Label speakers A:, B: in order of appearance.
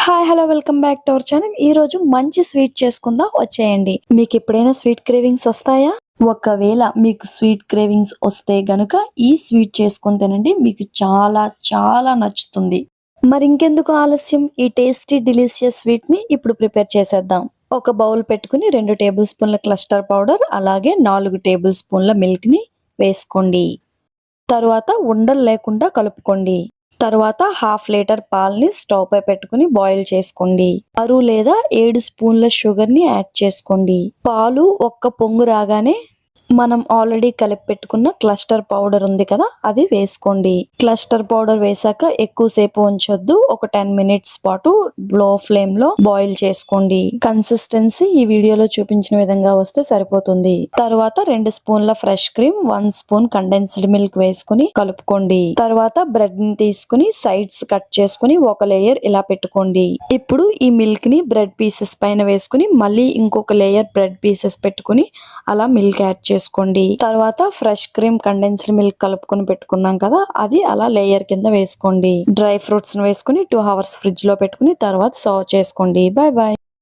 A: Hi hello welcome back to our channel. ఈ రోజు మంచి స్వీట్ చేసుకుందాం, వచ్చేయండి. మీకు ఎప్పుడైనా స్వీట్ క్రేవింగ్స్ వస్తాయా? ఒకవేళ మీకు స్వీట్ క్రేవింగ్స్ వస్తే గనుక ఈ స్వీట్ చేసుకొని తినండి, మీకు చాలా చాలా నచ్చుతుంది. మరి ఇంకెందుకు ఆలస్యం, ఈ టేస్టీ డిలీషియస్ స్వీట్ ని ఇప్పుడు ప్రిపేర్ చేసేద్దాం. ఒక బౌల్ పెట్టుకుని 2 టేబుల్ స్పూన్ల క్లస్టర్ పౌడర్, అలాగే 4 టేబుల్ స్పూన్ల మిల్క్ ని వేసుకోండి. తరువాత ఉండలు లేకుండా కలుపుకోండి. తరువాత 1/2 లీటర్ పాలని స్టవ్ పై పెట్టుకుని బాయిల్ చేసుకోండి. 6 లేదా 7 స్పూన్ల షుగర్ ని యాడ్ చేసుకోండి. పాలు ఒక్క పొంగు రాగానే మనం ఆల్రెడీ కలిపి పెట్టుకున్న క్లస్టర్ పౌడర్ ఉంది కదా, అది వేసుకోండి. క్లస్టర్ పౌడర్ వేసాక ఎక్కువసేపు ఉంచొద్దు, ఒక 10 మినిట్స్ పాటు లో ఫ్లేమ్ లో బాయిల్ చేసుకోండి. కన్సిస్టెన్సీ ఈ వీడియోలో చూపించిన విధంగా వస్తే సరిపోతుంది. తర్వాత 2 స్పూన్ల fresh cream, 1 spoon condensed milk వేసుకుని కలుపుకోండి. తర్వాత బ్రెడ్ ని తీసుకుని సైడ్స్ కట్ చేసుకుని ఒక లేయర్ ఇలా పెట్టుకోండి. ఇప్పుడు ఈ మిల్క్ ని బ్రెడ్ పీసెస్ పైన వేసుకుని మళ్ళీ ఇంకొక లేయర్ బ్రెడ్ పీసెస్ పెట్టుకుని అలా మిల్క్ యాడ్ చేసుకోండి. తర్వాత ఫ్రెష్ క్రీమ్, కండెన్స్డ్ మిల్క్ కలుపుకొని పెట్టుకున్నాం కదా, అది అలా లేయర్ కింద వేసుకోండి. డ్రై ఫ్రూట్స్ వేసుకుని 2 hours ఫ్రిడ్జ్ లో పెట్టుకుని తర్వాత సర్వ్ చేసుకోండి. Bye bye.